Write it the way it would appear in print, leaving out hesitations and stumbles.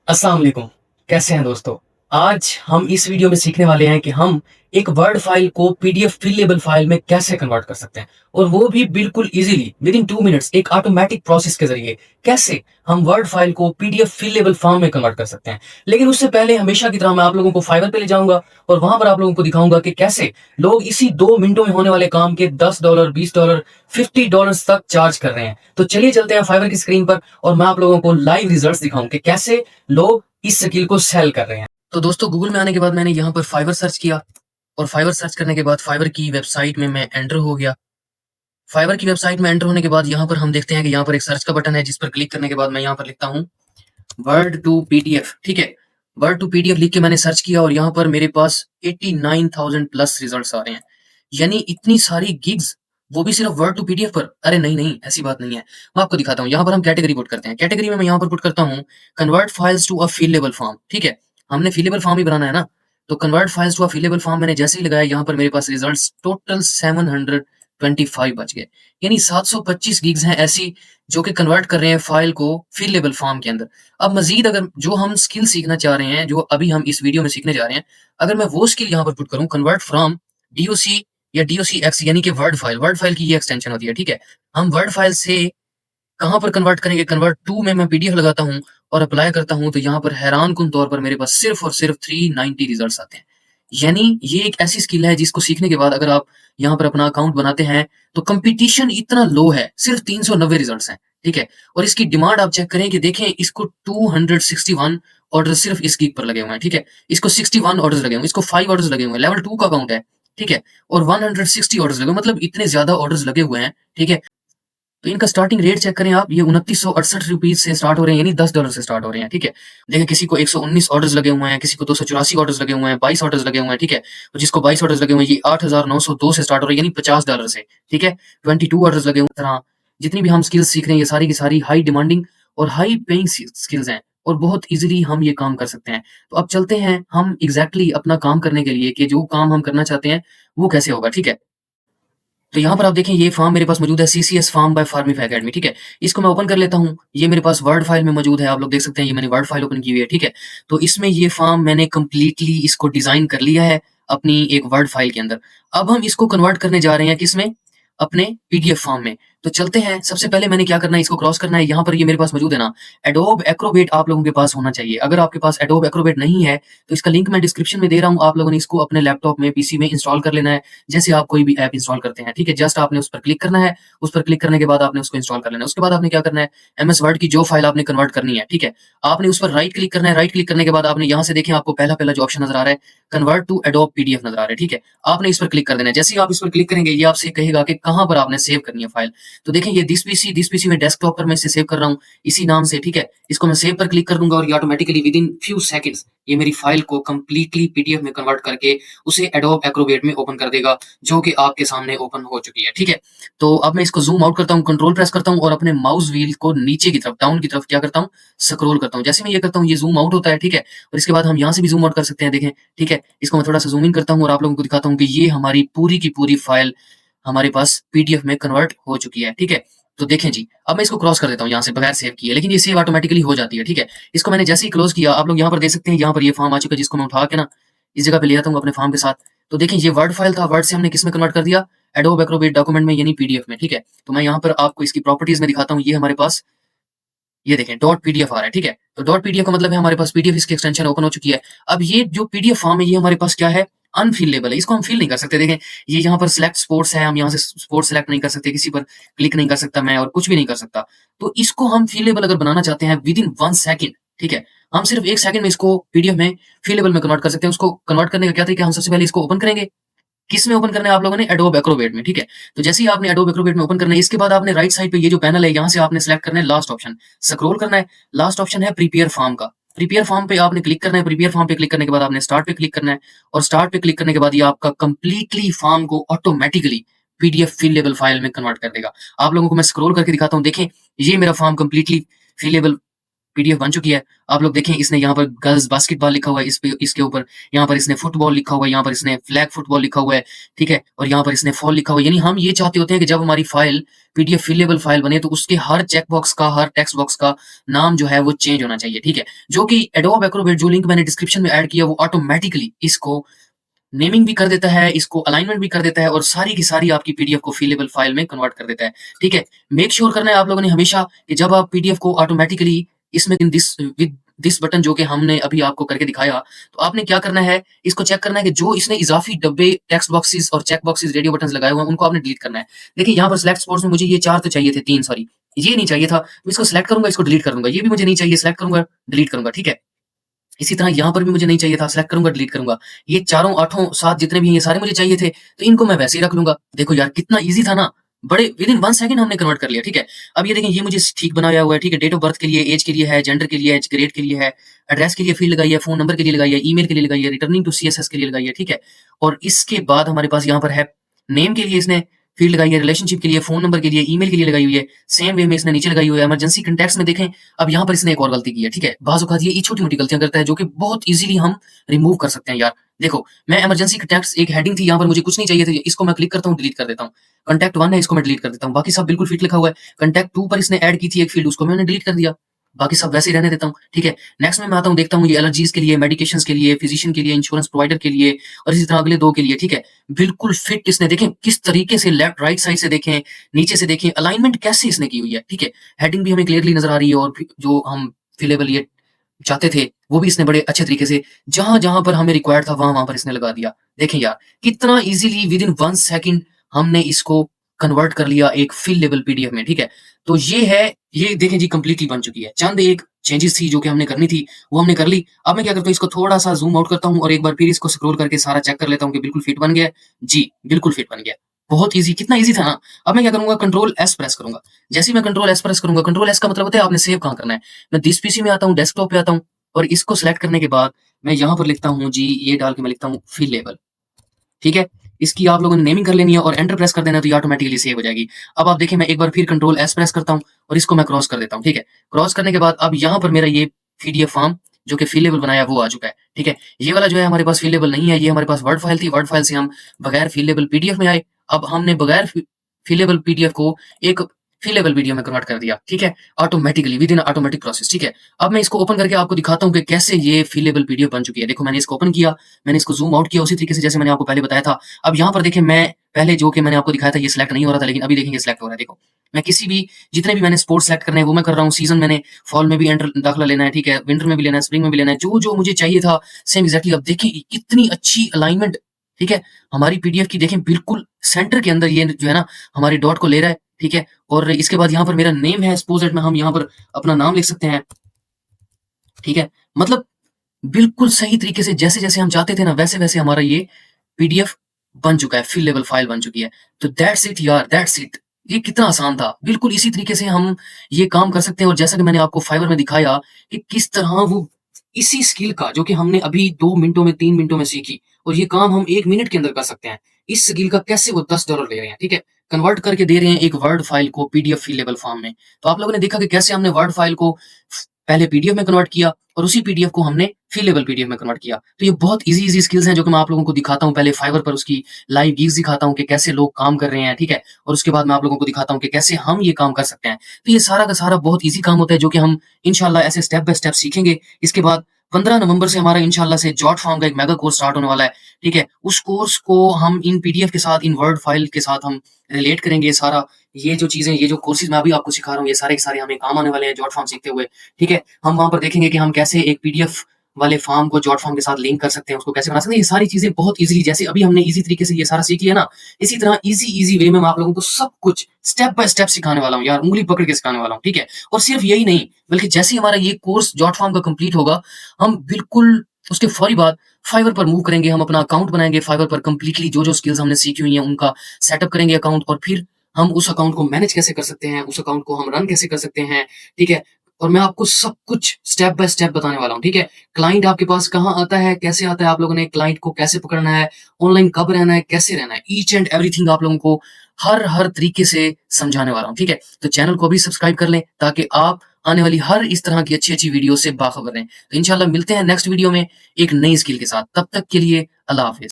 अस्सलाम वालेकुम। कैसे हैं दोस्तों? आज हम इस वीडियो में सीखने वाले हैं कि हम एक वर्ड फाइल को पीडीएफ फिलेबल फाइल में कैसे कन्वर्ट कर सकते हैं और वो भी बिल्कुल ईज़िली विद इन 2 मिनट्स एक ऑटोमैटिक प्रोसेस के ज़रिए कैसे हम वर्ड फाइल को पीडीएफ फिलेबल फॉर्म में कन्वर्ट कर सकते हैं। लेकिन उससे पहले हमेशा की तरह मैं आप लोगों को फाइवर पे ले जाऊँगा और वहाँ पर आप लोगों को दिखाऊँगा कि कैसे लोग इसी 2 मिनटों में होने वाले काम के $10, $20, $50 तक चार्ज कर रहे हैं। तो चलिए चलते हैं फाइवर की स्क्रीन पर और मैं आप लोगों को लाइव रिजल्ट्स दिखाऊँ कि कैसे लोग इस स्किल को सेल कर रहे हैं। तो दोस्तों गूगल में आने के बाद मैंने यहाँ पर फाइवर सर्च किया और फाइवर सर्च करने के बाद फाइवर की वेबसाइट में मैं एंटर हो गया। फाइवर की वेबसाइट में एंटर होने के बाद यहाँ पर हम देखते हैं कि यहाँ पर एक सर्च का बटन है जिस पर क्लिक करने के बाद मैं यहाँ पर लिखता हूँ वर्ड टू पीडीएफ। ठीक है, वर्ड टू पीडीएफ लिख के मैंने सर्च किया और यहाँ पर मेरे पास 89,000 प्लस रिजल्ट्स आ रहे हैं। यानी इतनी सारी गिग्स, वो भी सिर्फ वर्ड टू पीडीएफ पर। अरे नहीं नहीं, ऐसी बात नहीं है। मैं आपको दिखाता हूँ। यहाँ पर हम कैटेगरी पुट करते हैं। कैटेगरी में मैं यहाँ पर पुट करता हूँ convert files to a fillable form. ठीक है, हमने फिलेबल फॉर्म ही बनाना है ना, तो convert files to a fillable form मैंने जैसे ही लगाया, यहाँ पर मेरे पास रिजल्ट टोटल 725 बच गए। यानी 725 गिग्स हैं ऐसी जो कि कन्वर्ट कर रहे हैं फाइल को फिलेबल फॉर्म के अंदर। अब मजीद अगर जो हम स्किल सीखना चाह रहे हैं, जो अभी हम इस वीडियो में सीखने जा रहे हैं, अगर मैं वो स्किल यहाँ पर पुट करूँ, कन्वर्ट फ्रॉम डीओसी या डीओसीएक्स यानी कि वर्ड फाइल की ये एक्सटेंशन होती है। ठीक है, हम वर्ड फाइल से कहाँ पर कन्वर्ट करेंगे? कन्वर्ट टू में मैं पीडीएफ लगाता हूँ और अप्लाई करता हूँ, तो यहाँ पर हैरानकुन तौर पर मेरे पास सिर्फ और सिर्फ 390 रिजल्ट्स आते हैं। यानी ये एक ऐसी स्किल है जिसको सीखने के बाद अगर आप यहाँ पर अपना अकाउंट बनाते हैं, तो कंपटीशन इतना लो है, सिर्फ 390 रिजल्ट्स हैं। ठीक है, और इसकी डिमांड आप चेक करें कि देखें, इसको 261 ऑर्डर सिर्फ इस गिग पर लगे हुए हैं। ठीक है, इसको 61 ऑर्डर्स लगे हुए हैं, इसको 5 ऑर्डर्स लगे हुए हैं, लेवल 2 का अकाउंट है। ठीक है, और 160 ऑर्डर्स लगे हुए हैं, मतलब इतने ज्यादा ऑर्डर्स लगे हुए हैं। ठीक है, तो इनका स्टार्टिंग रेट चेक करें आप, ये 2968 रुपीज से स्टार्ट हो रहे हैं, यानी $10 से स्टार्ट हो रहे हैं। ठीक है, देखें किसी को 119 ऑर्डर्स लगे हुए हैं, किसी को 284 ऑर्डर्स लगे हुए हैं, 22 ऑर्डर्स लगे हुए हैं। ठीक है, तो जिसको 22 ऑर्डर्स लगे हुए हैं, ये 8902 से स्टार्ट हो रहे हैं, यानी $50 से। ठीक है, 22 ऑर्डर्स लगे हुए हैं। तरह जितनी भी हम स्किल्स सीख रहे हैं, ये सारी की सारी हाई डिमांडिंग और हाई पेइंग स्किल्स हैं और बहुत इजीली हम ये काम कर सकते हैं। तो अब चलते हैं हम एग्जैक्टली अपना काम करने के लिए कि जो काम हम करना चाहते हैं वो कैसे होगा। ठीक है, तो यहाँ पर आप देखें, ये फॉर्म मेरे पास मौजूद है, सीसीएस फॉर्म बाय फार्मिफ एकेडमी। ठीक है, इसको मैं ओपन कर लेता हूँ। ये मेरे पास वर्ड फाइल में मौजूद है, आप लोग देख सकते हैं, ये मैंने वर्ड फाइल ओपन की हुई है। ठीक है, तो इसमें ये फॉर्म मैंने कंप्लीटली इसको डिजाइन कर लिया है अपनी एक वर्ड फाइल के अंदर। अब हम इसको कन्वर्ट करने जा रहे हैं किसमें? अपने पीडीएफ फॉर्म में। तो चलते हैं, सबसे पहले मैंने क्या करना है, इसको क्रॉस करना है। यहाँ पर ये मेरे पास मौजूद है ना, एडोब एक्रोबेट आप लोगों के पास होना चाहिए। अगर आपके पास एडोब एक्रोबेट नहीं है, तो इसका लिंक मैं डिस्क्रिप्शन में दे रहा हूँ, आप लोगों ने इसको अपने लैपटॉप में, पीसी में इंस्टॉल कर लेना है, जैसे आप कोई भी ऐप इंस्टॉल करते हैं। ठीक है, जस्ट आपने उस पर क्लिक करना है, उस पर क्लिक करने के बाद आपने उसको इंस्टॉल कर लेना है। उसके बाद आपने क्या करना है, एमएस वर्ड की जो फाइल आपने कन्वर्ट करनी है, ठीक है, आपने उस पर राइट क्लिक करना है। राइट क्लिक करने के बाद आपने यहाँ से देखें, आपको पहला पहला जो ऑप्शन नजर आ रहा है, कन्वर्ट टू एडोब पीडीएफ नजर आ रहा है। ठीक है, आपने इस पर क्लिक कर देना है। जैसे ही आप इस पर क्लिक करेंगे, ये आपसे कहेगा कि कहाँ पर आपने सेव करनी है फाइल। तो देखें, ये दिस पीसी में डेस्कटॉप पर मैं इसे सेव कर रहा हूँ इसी नाम से। ठीक है, इसको मैं सेव पर क्लिक कर दूंगा और ये automatically with in few seconds ये मेरी फाइल को कंप्लीटली पीडीएफ में कन्वर्ट करके उसे एडोब एक्रोबेट में ओपन कर देगा, जो कि आपके सामने ओपन हो चुकी है। ठीक है, तो अब मैं इसको जूम आउट करता हूँ, कंट्रोल प्रेस करता हूँ और अपने माउस व्हील को नीचे की तरफ, डाउन की तरफ क्या करता हूँ, स्क्रॉल करता हूँ। जैसे मैं ये करता हूँ, ये जूम आउट होता है। ठीक है, और इसके बाद हम यहाँ से भी जूम आउट कर सकते हैं, देखें। ठीक है, इसको मैं थोड़ा सा जूम इन करता हूँ और आप लोगों को दिखाता हूँ कि ये हमारी पूरी की पूरी फाइल हमारे पास पीडीएफ में कन्वर्ट हो चुकी है। ठीक है, तो देखें जी, अब मैं इसको क्रॉस कर देता हूँ यहाँ से बगैर सेव किए, लेकिन ये सेव ऑटोमेटिकली हो जाती है। ठीक है, इसको मैंने जैसे ही क्लोज किया, आप लोग यहाँ पर देख सकते हैं, यहाँ पर ये फॉर्म आ चुका है, जिसको मैं उठा के ना इस जगह पे ले आता हूँ अपने फॉर्म के साथ। तो देखें, ये वर्ड फाइल था, वर्ड से हमने किस में कन्वर्ट कर दिया, एडोब एक्रोबेट डॉक्यूमेंट में, यानी पीडीएफ में। ठीक है, तो मैं यहाँ पर आपको इसकी प्रॉपर्टीज में दिखाता हूँ। ये हमारे पास, ये देखें, डॉट पीडीएफ आ रहा है। ठीक है, तो डॉट पीडीएफ का मतलब है हमारे पास पीडीएफ, इसकी एक्सटेंशन ओपन हो चुकी है। अब ये जो पीडीएफ फॉर्म है, ये हमारे पास क्या है, अनफिलेबल है, इसको हम फिल नहीं कर सकते। देखें, ये यहाँ पर सिलेक्ट स्पोर्ट्स है, हम यहाँ से स्पोर्ट्स सेलेक्ट नहीं कर सकते, किसी पर क्लिक नहीं कर सकता मैं, और कुछ भी नहीं कर सकता। तो इसको हम फिलेबल अगर बनाना चाहते हैं विद इन 1 सेकंड, ठीक है, हम सिर्फ 1 सेकंड में इसको पीडीएफ में फिलेबल में कन्वर्ट कर सकते हैं। उसको कन्वर्ट करने का क्या तरीका है, हम सबसे पहले इसको ओपन करेंगे। किस में ओपन करना है आप लोगों ने, एडोब एक्रोबेट में। ठीक है, तो जैसे ही आपने एडोब एक्रोबेट में ओपन करना है, इसके बाद आपने राइट साइड पे ये जो पैनल है, यहाँ से आपने सेलेक्ट करना है लास्ट ऑप्शन, स्क्रॉल करना है। लास्ट ऑप्शन है प्रीपेयर फॉर्म का, प्रीपेयर फॉर्म पे आपने क्लिक करना है। प्रीपेयर फॉर्म पे क्लिक करने के बाद आपने स्टार्ट पे क्लिक करना है, और स्टार्ट पे क्लिक करने के बाद ये आपका कंप्लीटली फॉर्म को ऑटोमेटिकली पीडीएफ फिलेबल फाइल में कन्वर्ट कर देगा। आप लोगों को मैं स्क्रॉल करके दिखाता हूँ, देखें, ये मेरा फॉर्म कंप्लीटली फिलेबल पीडीएफ बन चुकी है। आप लोग देखें, इसने यहाँ पर गर्ल्स बास्केटबॉल लिखा हुआ है, इस पे इसके ऊपर यहाँ पर इसने फुटबॉल लिखा हुआ है, यहाँ पर इसने फ्लैग फुटबॉल लिखा हुआ है, ठीक है, और यहाँ पर इसने फॉल लिखा हुआ है। यानी हम ये चाहते होते हैं कि जब हमारी फाइल पीडीएफ फिलेबल फाइल बने तो उसके हर चेक बॉक्स का, हर टेक्स्ट बॉक्स का नाम जो है वो चेंज होना चाहिए, ठीक है, जो कि एडोब एक्रोबैट जो लिंक मैंने डिस्क्रिप्शन में ऐड किया वो ऑटोमेटिकली इसको नेमिंग भी कर देता है, इसको अलाइनमेंट भी कर देता है और सारी की सारी आपकी पीडीएफ को फिलेबल फाइल में कन्वर्ट कर देता है, ठीक है। मेक श्योर करना है आप लोगों ने हमेशा कि जब आप पीडीएफ को ऑटोमेटिकली इसमें विद दिस बटन जो कि हमने अभी आपको करके दिखाया, तो आपने क्या करना है, इसको चेक करना है कि जो इसने इजाफी डब्बे, टेक्स्ट बॉक्सेस और चेक बॉक्सेस, रेडियो बटन्स लगाए हुए हैं, उनको आपने डिलीट करना है। देखिए यहाँ पर सिलेक्ट स्पोर्ट्स में मुझे ये 4 तो चाहिए थे, 3 सॉरी, ये नहीं चाहिए था। मैं इसको सिलेक्ट करूंगा, इसको डिलीट कर दूंगा। ये भी मुझे नहीं चाहिए, सिलेक्ट करूंगा, डिलीट करूंगा, ठीक है। इसी तरह यहाँ पर भी मुझे नहीं चाहिए था, सिलेक्ट करूंगा, डिलीट करूंगा। ये चारों, आठों, 7 जितने भी हैं, ये सारे मुझे चाहिए थे, तो इनको मैं वैसे ही रख लूंगा। देखो यार कितना ईज़ी था ना, बड़े विदिन 1 सेकंड हमने कन्वर्ट कर लिया, ठीक है। अब ये देखें, ये मुझे ठीक बनाया हुआ है, ठीक है। डेट ऑफ बर्थ के लिए, एज के लिए है, जेंडर के लिए है, ग्रेड के लिए है, एड्रेस के लिए फील्ड लगाई है, फ़ोन नंबर के लिए लगाई है, ईमेल के लिए लगाई है, रिटर्निंग टू सीएसएस के लिए लगाई है, ठीक है। और इसके बाद हमारे पास यहाँ पर है नेम के लिए इसने फील्ड लगाई है, रिलेशनशिप के लिए, फ़ोन नंबर के लिए, ईमेल के लिए लगाई हुई है। सेम वे में इसने नीचे लगाई हुई है। इमरजेंसी कॉन्टैक्ट्स में देखें, अब यहाँ पर इसने एक और गलती की है, ठीक है। बाज़ औक़ात ये छोटी-मोटी गलतियाँ करता है जो कि बहुत ईज़िली हम रिमूव कर सकते हैं यार। देखो, मैं इमरजेंसी कॉन्टैक्ट्स, एक हेडिंग थी, यहाँ पर मुझे कुछ नहीं चाहिए था, इसको मैं क्लिक करता हूँ, डिलीट कर देता हूँ। कॉन्टैक्ट 1 है, इसको मैं डिलीट कर देता हूँ। बाकी सब बिल्कुल फिट लिखा हुआ है। कॉन्टैक्ट 2 पर इसने ऐड की थी एक फील्ड, उसको मैंने डिलीट कर दिया। बाकी सब वैसे ही रहने देता हूँ, ठीक है। नेक्स्ट में मैं आता हूँ, देखता हूँ ये एलर्जीज़ के लिए, मेडिकेशंस के लिए, फिजिशियन के लिए, इंश्योरेंस प्रोवाइडर के लिए और इसी तरह अगले 2 के लिए, ठीक है। बिल्कुल फिट इसने, देखें किस तरीके से लेफ्ट राइट साइड से देखें, नीचे से देखें, अलाइनमेंट कैसे इसने की हुई है, ठीक है। हेडिंग भी हमें क्लियरली नज़र आ रही है और जो हम फिलेबल ये चाहते थे, वो भी इसने बड़े अच्छे तरीके से जहाँ-जहाँ पर हमें रिक्वायर्ड था वहाँ-वहाँ पर इसने लगा दिया। देखें यार, कितना ईज़िली विदिन 1 सेकंड हमने इसको कन्वर्ट कर लिया एक फिलेबल पीडीएफ में, ठीक है। तो ये है, ये देखें जी कंप्लीटली बन चुकी है। चंद एक चेंजेस थी जो कि हमने करनी थी, वो हमने कर ली। अब मैं क्या करता हूँ, इसको थोड़ा-सा ज़ूम आउट करता हूँ और एक बार फिर इसको स्क्रॉल करके सारा चेक कर लेता हूँ कि बिल्कुल फिट बन गया है। जी, बिल्कुल फिट बन गया है। बहुत ईज़ी, कितना ईज़ी था ना। अब मैं क्या करूँगा, कंट्रोल एस प्रेस करूँगा। जैसे ही मैं कंट्रोल एस प्रेस करूँगा, कंट्रोल एस का मतलब होता है आपने सेव कहाँ करना है। मैं दिस पीसी में आता हूँ, डेस्कटॉप पे आता हूँ और इसको सेलेक्ट करने के बाद मैं यहाँ पर लिखता हूँ जी, ये डाल के मैं लिखता हूँ फिलेबल, ठीक है। इसकी आप लोगों ने नेमिंग कर लेनी है और एंटर प्रेस कर देना, तो ये ऑटोमेटिकली सेव हो जाएगी। अब आप देखें, मैं एक बार फिर कंट्रोल एस प्रेस करता हूँ और इसको मैं क्रॉस कर देता हूँ, ठीक है। क्रॉस करने के बाद अब यहाँ पर मेरा ये पीडीएफ फॉर्म जो कि फिलेबल बनाया वो आ चुका है, ठीक है। ये वाला जो है हमारे पास फिलेबल नहीं है, ये हमारे पास वर्ड फाइल थी, वर्ड फाइल से हम बगैर फिलेबल पीडीएफ में आए। अब हमने बगैर फिलेबल पीडीएफ को एक फिलेबल वीडियो में कन्वर्ट कर दिया, ठीक है, automatically with in automatic process, ठीक है। अब मैं इसको ओपन करके आपको दिखाता हूँ कि कैसे ये फिलेबल पीडीएफ बन चुकी है। देखो, मैंने इसको ओपन किया, मैंने इसको ज़ूम आउट किया उसी तरीके से जैसे मैंने आपको पहले बताया था। अब यहाँ पर देखें, मैं पहले जो कि मैंने आपको दिखाया था ये सिलेक्ट नहीं हो रहा था, लेकिन अभी देखेंगे सिलेक्ट हो रहा है। देखो, मैं किसी भी, जितने भी मैंने स्पोर्ट्स सेलेक्ट करने हैं वो मैं कर रहा हूँ। सीज़न मैंने फॉल में भी एंटर दाखिला लेना है, ठीक है, विंटर में भी लेना है, स्प्रिंग में भी लेना है, जो मुझे चाहिए था सेम एग्जैक्टली। अब देखिए कितनी अच्छी अलाइनमेंट, ठीक है, हमारी पीडीएफ की देखें बिल्कुल सेंटर के अंदर ये जो है ना हमारी डॉट को ले रहा है, ठीक है। और इसके बाद यहाँ पर मेरा नेम है, सपोज दैट में हम यहाँ पर अपना नाम लिख सकते हैं, ठीक है। मतलब बिल्कुल सही तरीके से जैसे-जैसे हम चाहते थे ना वैसे-वैसे हमारा ये पीडीएफ बन चुका है, फिलेबल फाइल बन चुकी है। तो दैट्स इट यार, दैट्स इट। ये कितना आसान था। बिल्कुल इसी तरीके से हम ये काम कर सकते हैं और जैसा कि मैंने आपको फाइवर में दिखाया कि किस तरह वो इसी स्किल का जो कि हमने अभी 2 मिनटों में, 3 मिनटों में सीखी और ये काम हम 1 मिनट के अंदर कर सकते हैं। इस स्किल का कैसे वो $10 ले रहे हैं, ठीक है? कन्वर्ट करके दे रहे हैं एक वर्ड फाइल को पीडीएफ फिलेबल फॉर्म में। तो आप लोगों ने देखा कि कैसे हमने वर्ड फाइल को पहले पीडीएफ में कन्वर्ट किया और उसी पीडीएफ को हमने फिलेबल पीडीएफ में कन्वर्ट किया। तो ये बहुत ईज़ी स्किल्स हैं जो कि मैं आप लोगों को दिखाता हूँ। पहले फाइवर पर उसकी लाइव गिग्स दिखाता हूँ कि कैसे लोग काम कर रहे हैं, ठीक है? और उसके बाद मैं आप लोगों को दिखाता हूँ कि कैसे हम ये काम कर सकते हैं। तो ये सारा का सारा बहुत ईज़ी काम होता है जो कि हम इंशाल्लाह ऐसे स्टेप बाय स्टेप सीखेंगे। इसके बाद 15 नवंबर से हमारा इंशाल्लाह से जॉट फॉर्म का एक मेगा कोर्स स्टार्ट होने वाला है, ठीक है? उस कोर्स को हम इन पीडीएफ के साथ, इन वर्ड फाइल के साथ हम रिलेट करेंगे सारा। ये जो चीज़ें, ये जो कोर्सेज़ मैं अभी आपको सिखा रहा हूँ, ये सारे के सारे हमें काम आने वाले हैं जॉट फॉर्म सीखते हुए, ठीक है? हम वहाँ पर देखेंगे कि हम कैसे एक पीडीएफ वाले फॉर्म को जॉट फॉर्म के साथ लिंक कर सकते हैं, उसको कैसे बना सकते हैं। ये सारी चीज़ें बहुत ईज़िली, जैसे अभी हमने ईज़ी तरीके से ये सारा सीख लिया ना, इसी तरह ईज़ी वे में मैं आप लोगों को सब कुछ स्टेप बाय स्टेप सिखाने वाला हूँ यार, उँगली पकड़ के सिखाने वाला हूँ, ठीक है? और सिर्फ यही नहीं, बल्कि जैसे ही हमारा ये कोर्स जॉट फॉर्म का कंप्लीट होगा, हम बिल्कुल उसके फौरी बाद फाइवर पर मूव करेंगे, हम अपना अकाउंट बनाएँगे फाइवर पर। कंप्लीटली जो-जो स्किल्स हमने सीखी हुई हैं, उनका सेटअप करेंगे अकाउंट और फिर हम उस अकाउंट को मैनेज कैसे कर सकते हैं, उस अकाउंट को हम रन कैसे कर सकते हैं, ठीक है? और मैं आपको सब कुछ स्टेप बाय स्टेप बताने वाला हूँ, ठीक है? क्लाइंट आपके पास कहाँ आता है, कैसे आता है, आप लोगों ने क्लाइंट को कैसे पकड़ना है, ऑनलाइन कब रहना है, कैसे रहना है, ईच एंड एवरीथिंग आप लोगों को हर तरीके से समझाने वाला हूँ, ठीक है? तो चैनल को भी सब्सक्राइब कर लें ताकि आप आने वाली हर इस तरह की अच्छी-अच्छी वीडियो से बाखबर रहें। तो इंशाल्लाह मिलते हैं नेक्स्ट वीडियो में एक नई स्किल के साथ। तब तक के लिए अल्लाह हाफ़िज़।